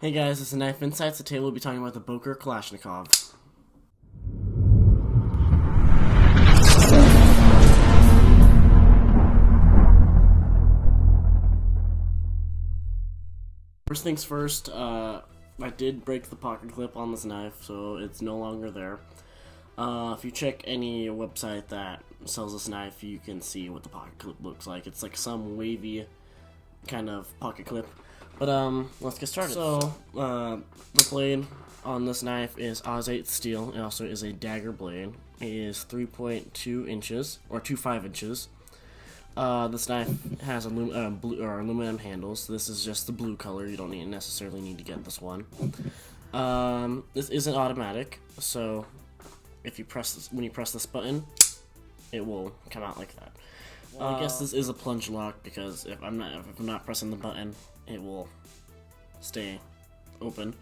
Hey guys, this is Knife Insights. Today we'll be talking about the Boker Kalashnikov. First things first, I did break the pocket clip on this knife, so it's no longer there. If you check any website that sells this knife, you can see what the pocket clip looks like. It's like some wavy kind of pocket clip. But let's get started. So, the blade on this knife is Oz-8 steel. It also is a dagger blade. It is 3.2 inches, or 2.5 inches. This knife has aluminum handles. This is just the blue color. You don't necessarily need to get this one. This isn't automatic, so if you press this, when you press this button, it will come out like that. I guess this is a plunge lock because if I'm not pressing the button, it will stay open.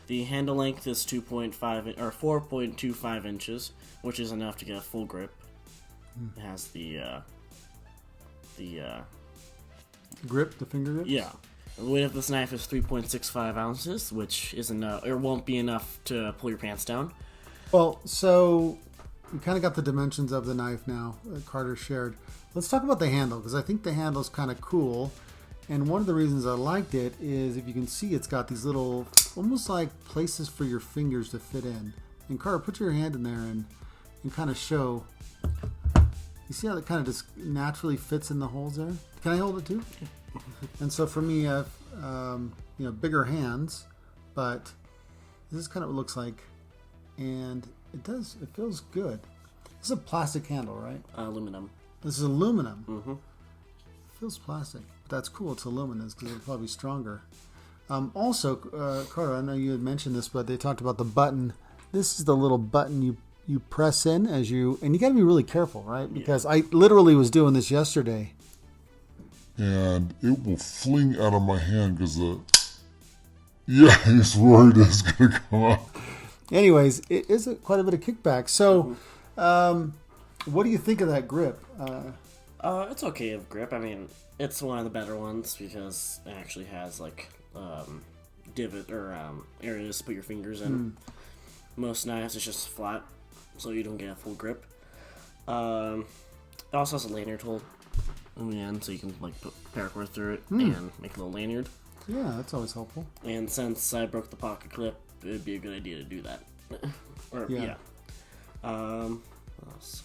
The handle length is 4.25 inches, which is enough to get a full grip. It has the grip, the finger grip. Yeah. The weight of this knife is 3.65 ounces, which isn't it won't be enough to pull your pants down. Well, so we kind of got the dimensions of the knife now. Carter shared. Let's talk about the handle, because I think the handle is kind of cool. And one of the reasons I liked it is, if you can see, it's got these little, almost like places for your fingers to fit in. And Carter, put your hand in there and kind of show. You see how it kind of just naturally fits in the holes there? Can I hold it too? And so for me, I have, bigger hands, but this is kind of what it looks like. And it feels good. This is a plastic handle, right? Aluminum. This is aluminum. Mm-hmm. It feels plastic. But that's cool. It's aluminum because it'll probably be stronger. Also, Carter, I know you had mentioned this, but they talked about the button. This is the little button you press in and you got to be really careful, right? Because I literally was doing this yesterday. And it will fling out of my hand because he's worried it's going to come out. Anyways, it is quite a bit of kickback. So, what do you think of that grip? It's okay of grip. I mean, it's one of the better ones because it actually has like divot or areas to put your fingers in. Most knives it's just flat, so you don't get a full grip. It also has a lanyard hole in the end, so you can like put paracord through it and make a little lanyard. Yeah, that's always helpful. And since I broke the pocket clip, it would be a good idea to do that. What else?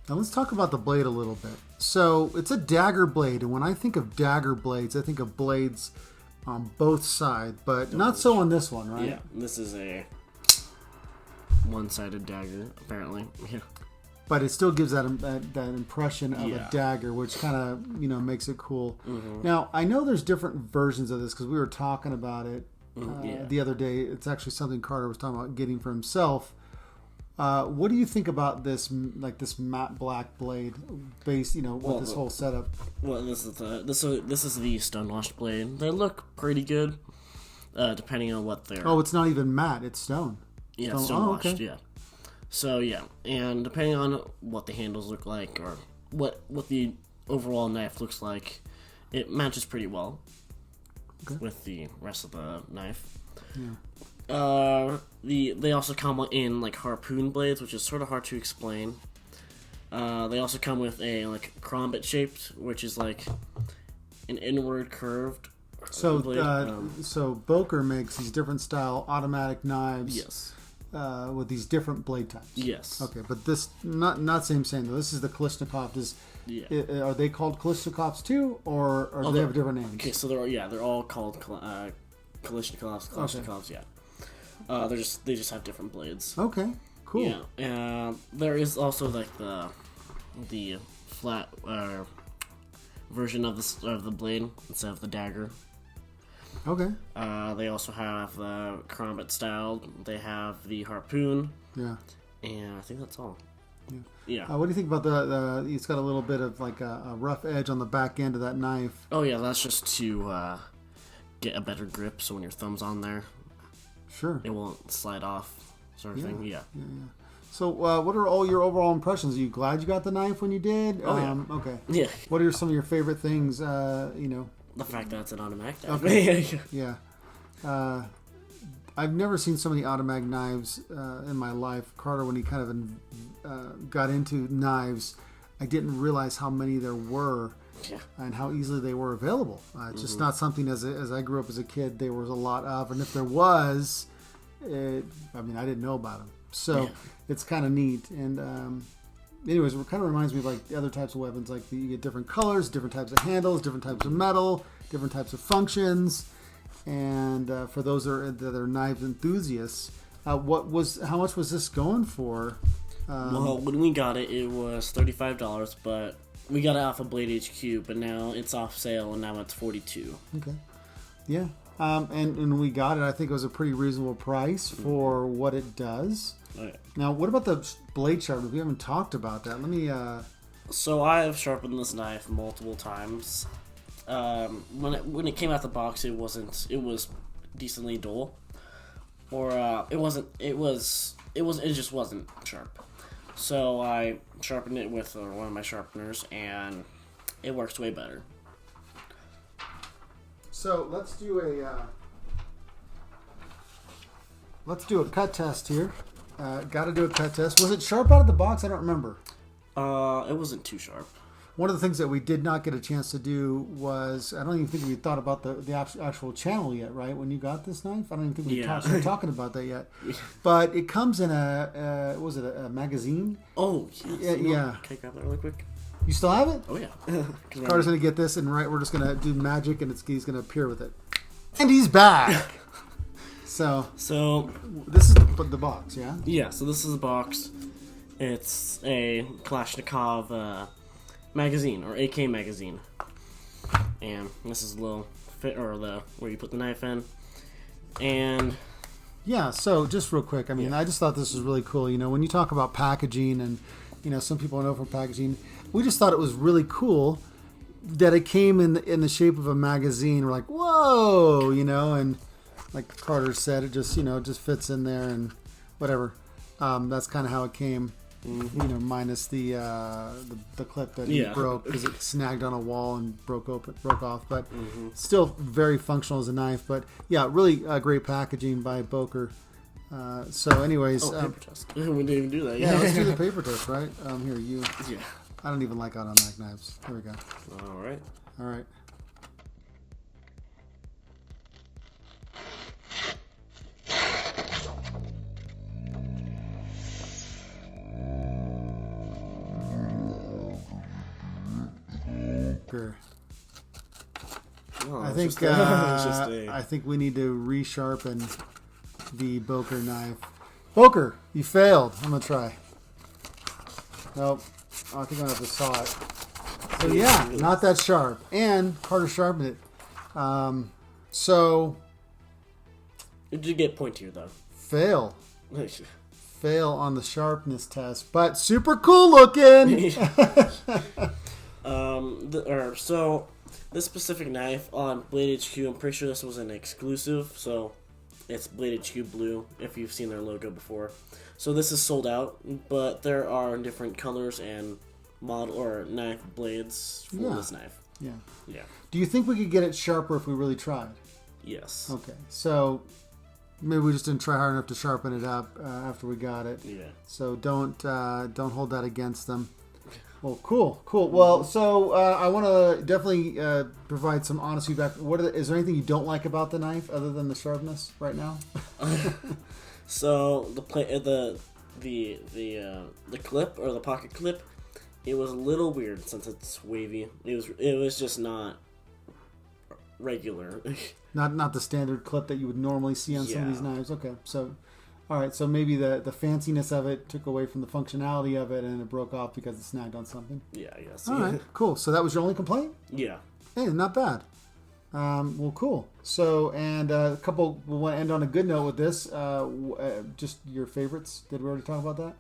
Now let's talk about the blade a little bit. So it's a dagger blade, and when I think of dagger blades, I think of blades on both sides, but not so on this one, right? Yeah, this is a one-sided dagger, apparently. Yeah. But it still gives that impression of a dagger, which kind of makes it cool. Mm-hmm. Now I know there's different versions of this because we were talking about it the other day. It's actually something Carter was talking about getting for himself. What do you think about this, like this matte black blade, based, with this whole setup? Well, this is the stonewashed blade. They look pretty good, depending on what they're. Oh, it's not even matte; it's stone. Yeah, stonewashed. Okay. Yeah. So yeah, and depending on what the handles look like or what the overall knife looks like, it matches pretty well with the rest of the knife. Yeah. They also come in like harpoon blades, which is sort of hard to explain. They also come with a like crombit shaped, which is like an inward curved. blade. So Boker makes these different style automatic knives. Yes. With these different blade types. Yes. Okay, but this not same though. This is the Kalashnikov. Are they called Kalashnikovs too, or do they have different names? Okay, so they're all called Kalashnikovs. Yeah. They just have different blades. Okay, cool. Yeah. There is also like the flat version of the blade instead of the dagger. Okay. They also have the crombit style. They have the harpoon. Yeah. And I think that's all. Yeah. What do you think about the? It's got a little bit of like a rough edge on the back end of that knife. Oh yeah, that's just to get a better grip. So when your thumb's on there, sure, it won't slide off, sort of thing. Yeah. So, what are all your overall impressions? Are you glad you got the knife when you did? Oh, yeah. Okay. Yeah. What are some of your favorite things, The fact that it's an automatic knife. Okay. Yeah. I've never seen so many automatic knives in my life. Carter, when he kind of got into knives, I didn't realize how many there were and how easily they were available. It's just not something, as I grew up as a kid, there was a lot of. And if there was, I didn't know about them. So it's kind of neat. And anyways, it kind of reminds me of like the other types of weapons. Like you get different colors, different types of handles, different types of metal, different types of functions. And for those that are knives enthusiasts, how much was this going for? Well, when we got it, it was $35, but we got it off of Blade HQ, but now it's off sale, and now it's $42. Okay. Yeah. And when we got it, I think it was a pretty reasonable price for what it does. Right. Now, what about the blade sharpener? We haven't talked about that. Let me... So I have sharpened this knife multiple times. When it came out the box, it was decently dull, or it just wasn't sharp. So I sharpened it with one of my sharpeners, and it works way better. So let's do a cut test here. Got to do a cut test. Was it sharp out of the box? I don't remember. It wasn't too sharp. One of the things that we did not get a chance to do was, I don't even think we thought about the actual channel yet, right? When you got this knife, I don't even think we started talking about that yet. But it comes in a magazine? Oh, yes. Yeah. Can I grab that really quick? You still have it? Oh, yeah. Carter's going to get this, and we're just going to do magic, and he's going to appear with it. And he's back! So this is the box, yeah? Yeah, so this is the box. It's a Kalashnikov magazine, or AK magazine. And this is a little where you put the knife in. And yeah, so just real quick, I just thought this was really cool. When you talk about packaging, and some people know from packaging, we just thought it was really cool that it came in the shape of a magazine. We're like, whoa, and like Carter said, it just just fits in there and whatever. That's kind of how it came. Minus the clip that he broke because it snagged on a wall and broke off. But still very functional as a knife. But yeah, really great packaging by Boker. So, anyways, paper test. We didn't even do that. Yeah, let's do the paper test, right? Here, you. Yeah. I don't even like automatic knives. Here we go. All right. Sure. Oh, I think we need to resharpen the Boker knife. Boker, you failed. I'm gonna try. Nope. I think I'm gonna have to saw it. So yeah, not that sharp. And Carter sharpened it. So It did get pointier though. Fail on the sharpness test, but super cool looking. So this specific knife on Blade HQ, I'm pretty sure this was an exclusive, so it's Blade HQ Blue, if you've seen their logo before. So this is sold out, but there are different colors and model or knife blades for this knife. Yeah. Yeah. Do you think we could get it sharper if we really tried? Yes. Okay, so maybe we just didn't try hard enough to sharpen it up after we got it. Yeah. So don't hold that against them. Well, cool. Well, so I want to definitely provide some honest feedback. Is there anything you don't like about the knife other than the sharpness right now? So the clip or the pocket clip, it was a little weird since it's wavy. It was just not regular. Not the standard clip that you would normally see on some of these knives. Okay, so all right, so maybe the fanciness of it took away from the functionality of it, and it broke off because it snagged on something. Yeah, I guess. All right, cool. So that was your only complaint? Yeah. Hey, not bad. Well, cool. So, and we want to end on a good note with this. Just your favorites. Did we already talk about that?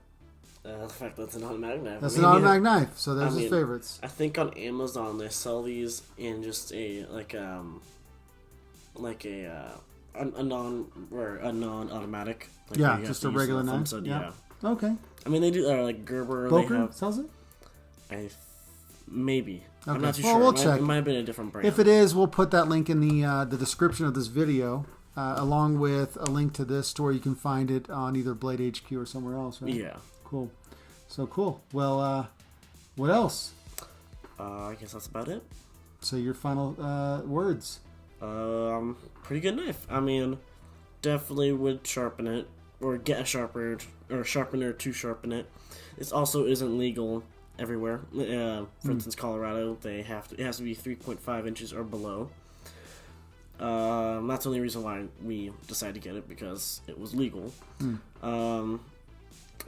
The fact that it's an automatic knife. That's an automatic knife. So there's his favorites. I think on Amazon they sell these in just a non-automatic. Like just a regular knife. Yeah. Okay. I mean, they do like Gerber. Boker they have, sells it. Maybe. I'm Okay. not too Well, sure. we'll It check. might have been a different brand. If it is, we'll put that link in the description of this video, along with a link to this store. You can find it on either Blade HQ or somewhere else, right? Yeah. Cool. So cool. Well, what else? I guess that's about it. So your final words. Pretty good knife. I mean, definitely would sharpen it, or get a sharpener to sharpen it. This also isn't legal everywhere. For instance, Colorado, it has to be 3.5 inches or below. That's the only reason why we decided to get it, because it was legal. But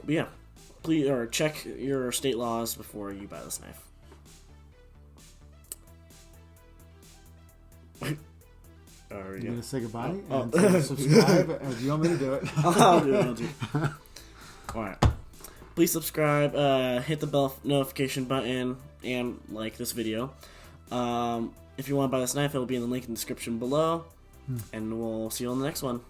yeah, please check your state laws before you buy this knife. You're going to say goodbye and subscribe? Or do you want me to do it? I'll do it. Alright. Please subscribe, hit the bell notification button, and like this video. If you want to buy this knife, it will be in the link in the description below. And we'll see you on the next one.